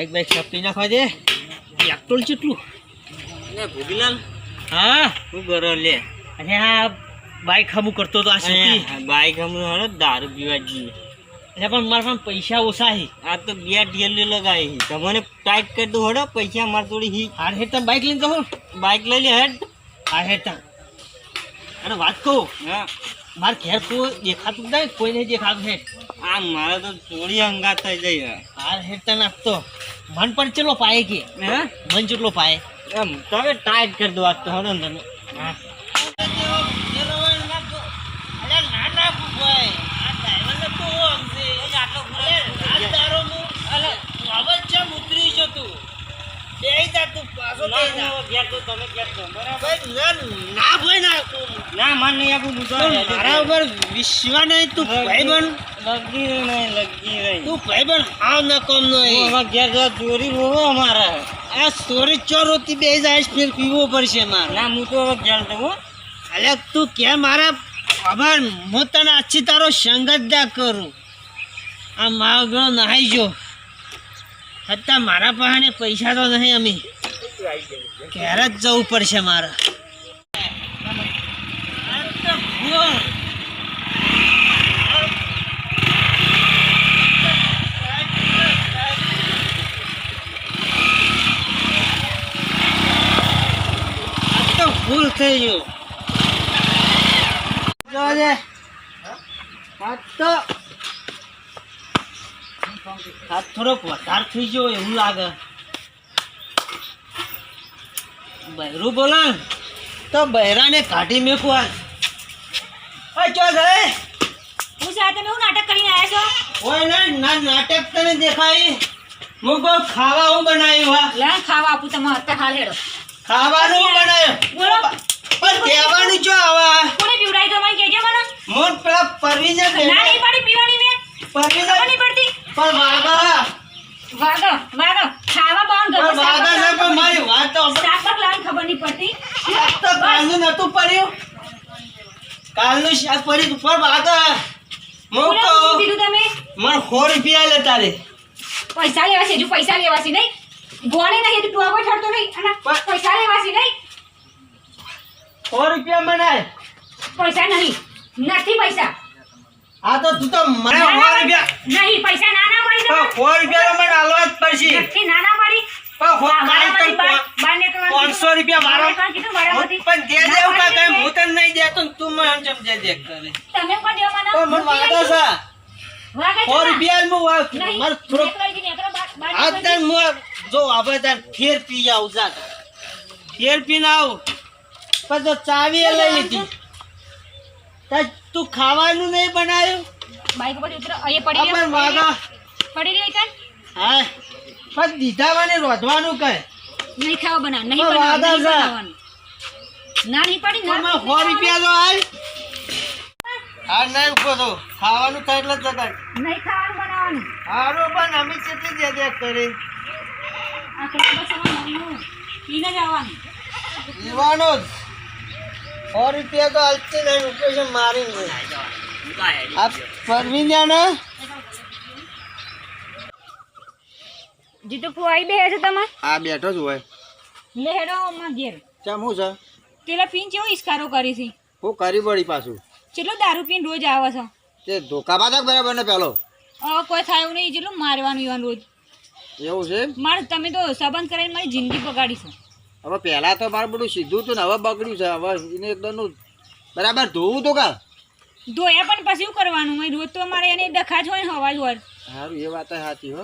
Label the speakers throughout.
Speaker 1: Bike સપી નાખવા દે એકટોલ કેટલું
Speaker 2: ને ભૂગીલાલ
Speaker 1: હા
Speaker 2: શું કરો લે
Speaker 1: અરે આ બાઈક હમું કરતો તો આ સપી
Speaker 2: બાઈક હમણાં હળો દારૂ પીવા જઈએ
Speaker 1: એટલે પણ મારા પાસે પૈસા ઓછા હી
Speaker 2: આ તો બે ઢેલી લગાવી તમને ટાઈટ કરી દઉં હડો પૈસા માર થોડી હી
Speaker 1: હાર હેડ તમે બાઈક લઈને જાઓ
Speaker 2: બાઈક લઈ લે હેડ
Speaker 1: હાર હેડ તા અને વાત કહું
Speaker 2: હા
Speaker 1: મારે ઘેર કોઈ દેખાતું જ નહીં કોઈ નહીં દેખાતું હેડ
Speaker 2: આ મારે તો થોડી હંગાત થઈ જાય
Speaker 1: હાર હેડ તા નાખતો મન પણ ચેટલો પાય કે
Speaker 2: હે
Speaker 1: મન ચેટલો પાય
Speaker 2: એમ તમે ટાઈટ કરી દો આજ તો હડો ને તમે
Speaker 1: હા ના ના ભાઈ આ ડ્રાઈવરને તો સમજે આટલો રાજદારો હું અલે બાબત છે ઉતરી જો તું બેહી જા તું પાછો
Speaker 2: ના
Speaker 1: બેહી જા
Speaker 2: ઘેર તો તમે ઘેર તો બરાબર
Speaker 1: ભાઈ ના ભાઈ ના
Speaker 2: ના માન નહીં આપું હું તો
Speaker 1: મારા ઉપર વિશ્વાસ નહીં તું ભાઈબંધ
Speaker 2: લગી રહી
Speaker 1: તું ભાઈબંધ હાવ ન કોમ નો
Speaker 2: હવે ઘેર જવા ચોરી હોવો અમારે
Speaker 1: આ સોરી ચોર હોતી બેહી જાય ફેર પીવો પડશે મારે
Speaker 2: ના હું તો હવે ઘેર જવું
Speaker 1: અલે તું કે મારા ખબર હું તને આછી તારો સંગત દા કરું આ માગણો નહાઈ જો છતાં મારા પાસે પૈસા તો નહીં અમે ઘેર જ જવું પડશે મારે ભૂલ થઈ ગયું જોજે હાથ થોડોક વધાર થઈ ગયો એવું લાગે બહેરું બોલે તો બહેરાને કાઢી મેકવા ચો જાય
Speaker 3: હું સાથે હું નાટક કરીને આવ્યા છો
Speaker 1: ઓય ના નાટક તને દેખાય હું કહું ખાવા હું બનાવ્યું હા
Speaker 3: લે ખાવા આપું તમે અત્યારે હાલ હેડો
Speaker 1: ખાવાનું હું બનાવ્યું
Speaker 3: બોલો
Speaker 1: પણ કહેવાનું જો આવા
Speaker 3: કોને પીવડાવી તો મને કહેજો મને
Speaker 1: મોટ પેલા પરવીને
Speaker 3: ના નહીં પડી પીવાની મેં
Speaker 1: પરવીને
Speaker 3: ખબર નહીં પડતી
Speaker 1: પણ વાગા
Speaker 3: વાગો ખાવા બંધ કરો
Speaker 1: પણ વાગા છે પણ મારી વાત તો
Speaker 3: શાક લાવવાની ખબર નહીં પડતી
Speaker 1: શાક તો કાલનું નતું પડ્યું કાલનું શાક પડ્યું પણ વાગા હું
Speaker 3: બોલો
Speaker 1: કહું
Speaker 3: શું કીધું તમે
Speaker 1: મને 100 રૂપિયા લે તારે
Speaker 3: પૈસા લેવા છે હજુ પૈસા લેવા છે નહીં ગોળે નહીં તું ટોગો ઠરતો નહીં અને પૈસા લેવા છે નહીં
Speaker 1: 100 રૂપિયા મનાય
Speaker 3: પૈસા નહીં નથી પૈસા
Speaker 1: આ તો તું તો મને 100 રૂપિયા
Speaker 3: નહીં પૈસા નાના પડી
Speaker 1: પણ 100 રૂપિયા તો મને આલવા જ પડશે
Speaker 3: નથી નાના પડી
Speaker 1: પણ 500 રૂપિયા મારો પણ દે દેવું કા કઈ હું તને નહીં દેતો ને તું મને સમજ દે કરે
Speaker 3: તમે પણ દેવા
Speaker 1: તો મને વાગા છે 100 રૂપિયા હું માર થોડો આ તને હું જો હવે તાર ફેર પી જાવ જા ફેર પીને આવ પણ તો ચાવી એ લઈ લીધી તું ખાવાનું નહીં બનાવ્યું
Speaker 3: બાઈક પર ઉતરો અહીંયા પડી
Speaker 1: પણ વાગા
Speaker 3: પડી રહી કાન
Speaker 1: હા પણ દીધા મને રોધવાનું કહે
Speaker 3: નહીં ખાવા બના નહીં
Speaker 1: પણ વાગા છે
Speaker 3: ના નહીં પડી
Speaker 1: પણ મને 100 રૂપિયા તો આલ હા નહીં ઉભો તો ખાવાનું થાય એટલે જગાડ
Speaker 3: નહીં ખાવાનું બનાવવાનું
Speaker 1: હારું પણ અમે કેટલી દે કરી
Speaker 3: આ કેટલા બસ મમ્મી પીને જ આવવાનું
Speaker 1: પીવાનો જ 100 રૂપિયા તો હાલતી નહીં રૂપિયા મારી આ પરવીન્યા ને
Speaker 3: જીતો ફુવાઈ બે છે તમે
Speaker 1: આ બેઠો જ હોય
Speaker 3: લે હેડો માં ઘેર
Speaker 1: ચમ હું છે
Speaker 3: પેલા પીન કેવો ઇસ્કારો કરી છે
Speaker 1: હું કરી પડી પાછું
Speaker 3: ચેટલો દારૂ પીને રોજ આવે છે
Speaker 1: તે ધોકા બાધક બરાબર ને પેલો
Speaker 3: હવે કોઈ થાય એવું નહીં જેટલું મારવાનું ઈવન રોજ
Speaker 1: એવું છે
Speaker 3: મારે તમે તો સંબંધ કરીને મારી જિંદગી બગાડી છે
Speaker 1: હવે પહેલા તો મારું બધું સીધું હતું ને હવે બગડ્યું છે હવે એને એકદમ બરાબર ધોવું તો કા
Speaker 3: ધોયા પણ પછી શું કરવાનું હોય રોજ તો મારે એને ડખા જ હોય ને હવા જ હોય
Speaker 1: સારું એ વાત સાચી હો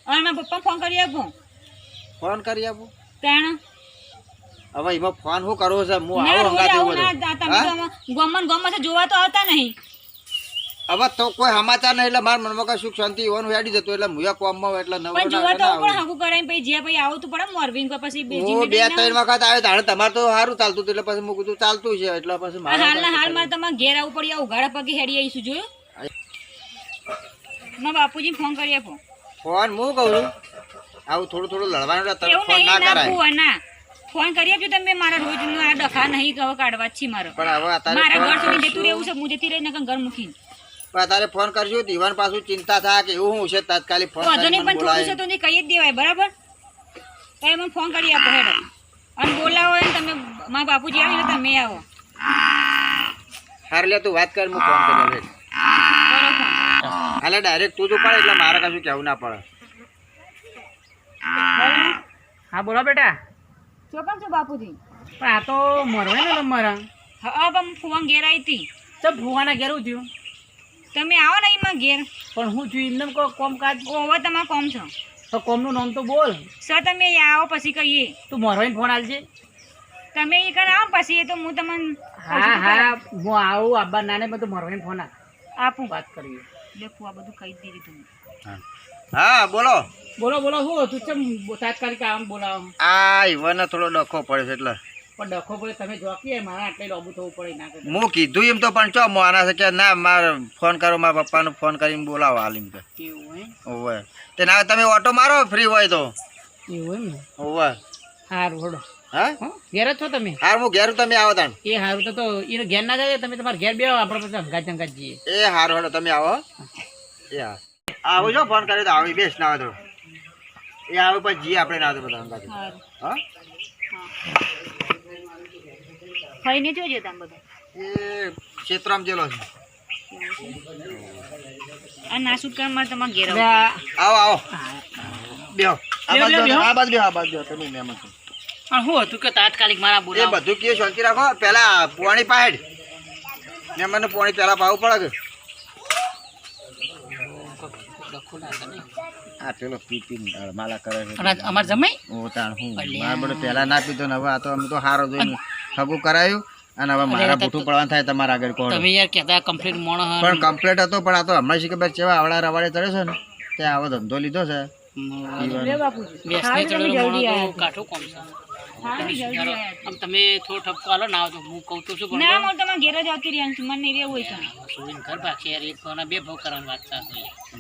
Speaker 3: હવે મારા પપ્પા ફોન કરી આપો
Speaker 1: ફોન કરી આપું
Speaker 3: તાણ
Speaker 1: હવે એમાં ફોન શું કરવો છે હું
Speaker 3: ના
Speaker 1: આવું
Speaker 3: રોજ
Speaker 1: હંગાત
Speaker 3: આવું
Speaker 1: એવું
Speaker 3: ના
Speaker 1: બધું.
Speaker 3: તમે
Speaker 1: હા?
Speaker 3: તો ગમન તો જોવા તો આવતા નહીં
Speaker 1: હવે તો કોઈ સમાચાર નહીં એટલે મારા મનમાં કઈ સુખ શાંતિ હોવાનું હેડી જતું એટલે હું કોમમાં હોય એટલે
Speaker 3: પણ જોવા તો આવું પણ હકું કરાય પછી જે પછી આવું તો પડે મોરબી પછી
Speaker 1: હું 2-3 વખત આવ્યો તાણે તમારે તો સારું ચાલતું હતું એટલે પછી મેં કીધું ચાલતું છે એટલે પછી મારે
Speaker 3: હાલ મારે તમારે ઘેર આવવું પડી ઉઘાડા પગે હેડી આવીશું જોયું મારા બાપુજી ફોન કરી આપો
Speaker 1: ફોન હું કહું છું આવું થોડું લડવાનું એટલે તરત
Speaker 3: એવું
Speaker 1: ફોન ના
Speaker 3: નહીં ના
Speaker 1: કરાય
Speaker 3: ફુવા, ના ફોન કરી આપજો તમે મારા રોજનું આ ડખા નહીં હવે કાઢવા જ છે મારો
Speaker 1: પણ હવે અત્યારે
Speaker 3: મારા ઘર
Speaker 1: ફોન
Speaker 3: સુધી જતું
Speaker 1: કરશું.
Speaker 3: રહેવું છે હું જતી રહી નકર ઘર મૂકીને
Speaker 4: પણ તારે ફોન કરશું દીવાન પાછું ચિંતા થાય કે એવું હું છે તાત્કાલિક ફોન
Speaker 3: વાંધો નહીં,
Speaker 4: કરીને
Speaker 3: પણ થોડું છે
Speaker 4: બોલાય.
Speaker 3: તો નહીં કહી જ દેવાય, બરાબર? તમે મને ફોન કરી આપો હેડો. અને બોલાવો હોય ને તમે મારા બાપુજી આવી ને તમે આવો.
Speaker 4: હાર લે તું વાત કર હું ફોન કરી લે.
Speaker 3: કરો ફોન.
Speaker 4: હાલે ડાયરેક્ટ તું તો પડે એટલે મારે કશું કહેવું ના પડે.
Speaker 5: હા બોલો બેટા.
Speaker 3: ચોકન છો બાપુજી?
Speaker 5: પણ આ તો મરવાય ને તમારા.
Speaker 3: હા, પણ ફોન ઘેર આવી હતી.
Speaker 5: તો ભુવાના ઘેર હું થયું?
Speaker 3: તમે આવો ને એમાં ઘેર.
Speaker 5: પણ હું થયું એમને કોમકાજ.
Speaker 3: ઓવર તમારે કોમ છો.
Speaker 5: તો કોમનું નામ તો બોલ.
Speaker 3: સર તમે આવો પછી કહીએ.
Speaker 5: તું મરવાઈને ફોન આલજે.
Speaker 3: તમે એ કણ આવો પછી એ તો હું તમને
Speaker 5: હા હા હું આવું આબા નાને બધું મરવાઈને ફોન
Speaker 3: આપું.
Speaker 5: વાત કરીએ.
Speaker 3: દેખો આ બધું કહી દીધું તમે.
Speaker 4: હા બોલો.
Speaker 5: બોલો બોલો શું તું ચમ તાત્કાલિક આમ બોલાવો?
Speaker 4: આ ઈવનને થોડો ડખો પડે છે એટલે
Speaker 5: પણ ડખો પડે તમે જોકીએ મારે આટલે લોબુ થવું પડે ના કરે.
Speaker 4: હું કીધું એમ તો પણ ચો માના છે કે ના મારે ફોન કરો મારા પપ્પાને ફોન કરીને બોલાવો હાલ એમ કે.
Speaker 5: એવું એમ?
Speaker 4: ઓવે તે ના તમે ઓટો મારો ફ્રી હોય તો.
Speaker 5: એવું એમ ને?
Speaker 4: ઓવે
Speaker 5: સારું હડો.
Speaker 4: હા
Speaker 5: હં? ઘેર જ છો તમે?
Speaker 4: હાર હું ઘેર તમે આવો તાણ.
Speaker 5: એ સારું તો એને ઘેર ના જાય તમે તમારે ઘેર બેહો આપણે પછી અંગાજ અંગાજ જઈએ.
Speaker 4: એ હારું હેડો તમે આવો. એ હા આવો છો ફોન કર્યો તો આવી બેસ ના આવે તો એ આવે પછી જઈએ આપણે ના તો બધા અંગાથી.
Speaker 3: સારું.
Speaker 4: હા
Speaker 3: ખાઈને જોજો તમે બધા.
Speaker 4: એ ક્ષેત્રમાં જેલો છે.
Speaker 3: આ નાસુદ કામ મારે તમારે ઘેર
Speaker 5: એટલે
Speaker 3: આવો.
Speaker 4: આવો આવો બેહો. આ
Speaker 5: બેહો,
Speaker 4: બાજુ
Speaker 5: બેહો.
Speaker 4: આ બાજુ બેહો, આ બાજુ બેહો. તમે મહેમાન છો.
Speaker 5: આ શું હતું કે તાત્કાલિક મારા
Speaker 4: એ
Speaker 5: બોલાવો?
Speaker 4: બધું કે શાંતિ રાખો પેલા પોણી પાહેડ મહેમાનને પોણી પેલા પાવું પડે કે આ પેલો પી પી માલા કરે છે.
Speaker 5: અમાર જમાઈ
Speaker 4: ઓ તાણ હું
Speaker 5: અલ્યા.
Speaker 4: મારે બધું પહેલા ના પીધો ને હવે આ તો અમે તો હારો જોઈને હગું કરાયું અને હવે મારા બૂઠું પડવાનું થાય તમારા આગળ કોણ
Speaker 5: તમે યાર કહેતા કમ્પ્લીટ મોણો
Speaker 4: પણ કમ્પ્લેટ હતો પણ આ તો હમણાં શી ખબર ચેવા આવડા રવાડે ચડે છે ને ત્યાં આવો ધંધો લીધો છે
Speaker 3: લે બાપુજી.
Speaker 5: બેસને
Speaker 3: સારું, તમે
Speaker 5: ચડેલો
Speaker 3: જલ્દી
Speaker 5: મોણો
Speaker 3: આયા.
Speaker 5: તો કાઠું કોમ છે.
Speaker 3: સારું, જલ્દી આયા.
Speaker 5: આમ તમે થોડો ઠપકો આલો ના તો હું કહું તો શું પણ
Speaker 3: ના, હું તમારે ઘેર જ આવતી રહી છું. મને નહીં રહેવું હોય તો.
Speaker 5: સુઈને ઘર પાછી યાર એક ભાવના બે ભાવ કરવાની વાત સાથે.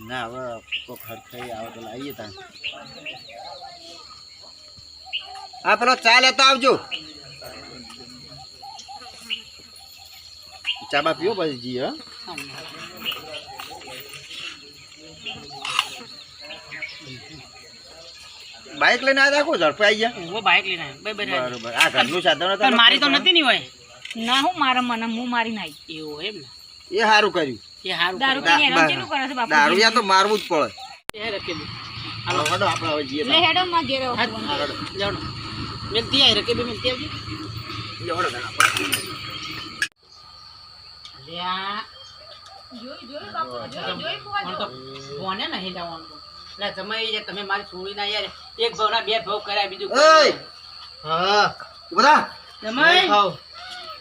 Speaker 4: ના હવે કોક હરખાઈ આવે તો લાવીએ ત્યાં હા પેલો ચા લેતા આવજો ચા બા પીવો પછી જી હા બાઇક લઈને આવ્યા કો ઝડપે આવી ગયા
Speaker 5: હું બાઇક લઈને આવ્યો. બે બે
Speaker 4: બરોબર આ ઘરનું સાધન હતું.
Speaker 5: પણ મારી તો નથી ની હોય.
Speaker 3: ના, હું મારા મને હું મારી નાઈ.
Speaker 5: એવું એમ ને?
Speaker 4: એ સારું કર્યું
Speaker 5: એ હારું
Speaker 3: દારૂ
Speaker 5: કર્યું.
Speaker 3: પીને હેરાન કેટલું કરે છે બાપુજી?
Speaker 4: દારૂ તો મારવું જ પડે
Speaker 5: એ રકેબી.
Speaker 4: હાલો હડો આપણે હવે જઈએ
Speaker 3: લે હેડો, મારા ઘેર આવો.
Speaker 5: હા, જાઓ ને. મિલતી આવી રકેબી મિલતી આવજી.
Speaker 4: હડો
Speaker 5: અલ્યા,
Speaker 3: જોઈ બાપુજી, જોઈ ફુવા,
Speaker 5: પણ તો ફોને નહીં લાવવાનું. એટલે જમાઈ જાય તમે મારી છોડીના યાર એક ભાવના બે ભાવ કર્યા બીજું
Speaker 4: એ હા બધા
Speaker 5: જમાઈ
Speaker 4: ખાઓ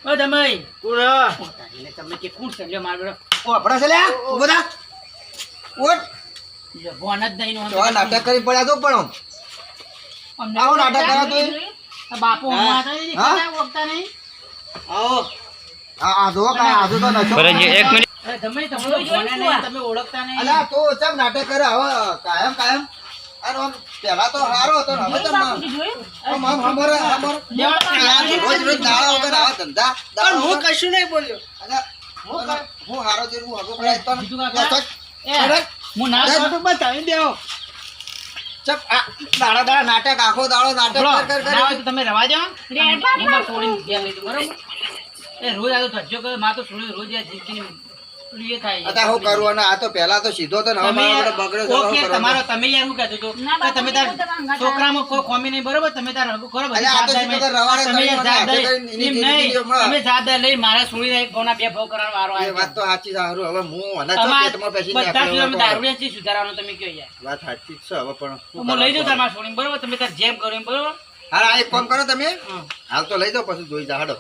Speaker 5: ઓ જમાઈ
Speaker 4: કુરા
Speaker 5: એટલે તમે કે કોણ છે લ્યો મારો બેટો.
Speaker 4: ઓ આપડા છે લે બધા ઓટ
Speaker 5: લ્યો, ફોન જ નહીં નો
Speaker 4: તો આ નાટક કરી પડ્યા તો પણ
Speaker 5: અમને
Speaker 4: આવો નાટક કરો તો
Speaker 5: આ બાપુ
Speaker 4: હા?
Speaker 5: માતા નહીં
Speaker 4: હા?
Speaker 5: ખાતા ઓળખતા નહીં.
Speaker 4: આવો આ જો કાય આજુ તો નશો
Speaker 5: અરે જમાઈ તમે તો ફોને નહીં તમે ઓળખતા નહીં.
Speaker 4: અલા તો ચમ નાટક કરે હવે કાયમ કાયમ અરે આમ પેલા તો હારો હતો ને હવે તો
Speaker 3: બાપુજી જોયું?
Speaker 4: આમ અમારે રોજ રોજ દાડા વગર આવા ધંધા
Speaker 1: પણ હું કશું નહીં બોલ્યો.
Speaker 4: અલા હું હારો જે હું હગો કરાય તો
Speaker 5: બીજું કાકા? એ,
Speaker 4: અરે,
Speaker 5: હું ના
Speaker 4: અરે,
Speaker 5: કરું.
Speaker 1: બતાવી દેવો.
Speaker 4: ચપ આ દાડા દાડા નાટક આખો દાડો નાટક
Speaker 5: બોલો,
Speaker 4: કર કર
Speaker 5: ના હોય
Speaker 4: કર
Speaker 5: તો તમે રવા જાઓ.
Speaker 3: લે,
Speaker 5: હું મારી છોડીને ઘેર લઈ જાઉં, બરોબર? એ રોજ આ તો ધજ્જો કરે, મારે તો છોડી રોજ આ જિંદગીની પેલું એ થાય.
Speaker 4: અતા હું કરું અને આ તો પહેલા તો સીધો તો ને હવે
Speaker 5: તમે
Speaker 4: મારો
Speaker 5: યાર,
Speaker 4: બધો બગડ્યો છે,
Speaker 5: ઓકે,
Speaker 4: હવે
Speaker 5: તમારો
Speaker 4: કરવાનો.
Speaker 5: તમે યાર શું કહેતો હતો?
Speaker 3: ના,
Speaker 5: કે તમે તાર
Speaker 3: બાપુ, હું તમારા
Speaker 5: છોકરામાં કોઈ ખોમી નહીં, બરોબર? તમે તાર હગું કરો, બધી
Speaker 4: અલ્યા, આ તો
Speaker 5: જવાબદારી
Speaker 4: સીધો
Speaker 5: મેં-
Speaker 4: રવાડે
Speaker 5: તમે યાર
Speaker 4: કરીને
Speaker 5: જવાબદારી-
Speaker 4: એની
Speaker 5: એમ
Speaker 4: જિંદગી
Speaker 5: નહીં,
Speaker 4: હમણાં.
Speaker 5: તમે જવાબદારી લઈ મારા છોડી દે ભાવના બે ભાવ કરવાનો વારો
Speaker 4: એ
Speaker 5: આવ્યો.
Speaker 4: વાત તો સાચી છે હારું હવે હું અને ચો
Speaker 5: તમારે
Speaker 4: પેટમાં પેસી
Speaker 5: બધા
Speaker 4: નાખ્યો
Speaker 5: શું તમે
Speaker 4: હવે
Speaker 5: દારૂડિયા છે, સુધારવાનું તમે કહો યાર.
Speaker 4: વાત સાચી જ છે હવે પણ શું
Speaker 5: હું લઈ જાઉં તાર
Speaker 4: કરવાનું?
Speaker 5: મારા છોડીને, બરોબર? તમે તાર જેમ કરો એમ, બરોબર?
Speaker 4: હાલ આ એક કામ કરો તમે
Speaker 5: હા.
Speaker 4: હાલ તો લઈ જાઓ પછી જોઈ જા હાડો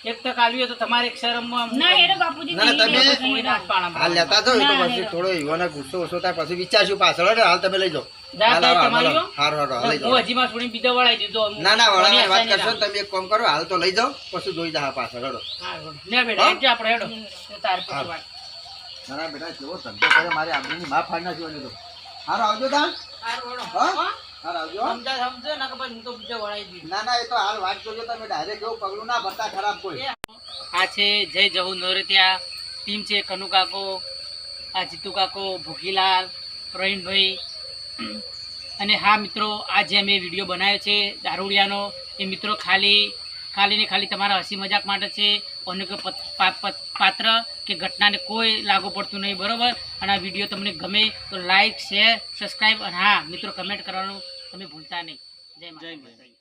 Speaker 5: એક તો કાલ્યું તો તમારે એક શરમમાં
Speaker 3: ના, હેડો બાપુજી,
Speaker 4: ના,
Speaker 3: નહીં
Speaker 4: તમે-
Speaker 3: રહેવું,
Speaker 5: છોડી
Speaker 3: નહીં
Speaker 5: નાખ પાણા
Speaker 4: હાલ લેતા જાઓ એ તો
Speaker 3: ના,
Speaker 4: પછી
Speaker 3: ના.
Speaker 4: થોડો યુવાનો ગુસ્સો ઓછો થાય પછી વિચારશું પાછળ હડો હાલ તમે લઈ જાઓ
Speaker 5: જા,
Speaker 4: હાલ,
Speaker 5: જા,
Speaker 4: હાલ,
Speaker 5: તમારી
Speaker 4: હાલ,
Speaker 5: હો.
Speaker 4: હારું, હારું, હાલ લઈ
Speaker 5: હું
Speaker 4: જાઓ
Speaker 5: હજી મારા છોડીને બીજો વળાઈ દીધો.
Speaker 4: ના ના
Speaker 5: કોની
Speaker 4: વળાની વાત
Speaker 5: આશા
Speaker 4: કરશો
Speaker 5: નહીં
Speaker 4: ને તમે એક કામ કરો હાલ તો લઈ જાઓ પછી જોઈ જા પાછળ હડો
Speaker 5: રાખો. લે બેટા, એક જે આપણે હેડો. તાર પછી વાત.
Speaker 4: ના ના બેટા કેવો ધંધો કરે મારી આબરૂની માફ ફાડ નાખ્યો તો હારું આવજો તા
Speaker 5: હારું, હેડો.
Speaker 4: હા?
Speaker 5: હા?
Speaker 4: હારું આવજો
Speaker 5: સમજો ના કે ભાઈ હું તો બીજો વળાઈ દીધો.
Speaker 4: ના ના એ તો હાલ વાત કરજો તમે ડાયરેક્ટ એવું પગલું ના ભરતા ખરાબ કોઈ
Speaker 5: આ છે જય જહુ નોરતિયા ટીમ છે કનુ કાકો આ જીતુ કાકો, ભૂખીલાલ, પ્રવીણભાઈ અને હા મિત્રો, આ જે અમે વિડીયો બનાવ્યો છે દારૂડિયાનો, એ મિત્રો ખાલી તમારા હસી મજાક માટે છે. અને કોઈ પાત્ર કે ઘટનાને કોઈ લાગુ પડતું નહીં, બરોબર. અને આ વિડીયો તમને ગમે તો લાઈક, શેર, સબસ્ક્રાઈબ અને હા મિત્રો કમેન્ટ કરવાનું તમે ભૂલતા નહીં. જય માતા.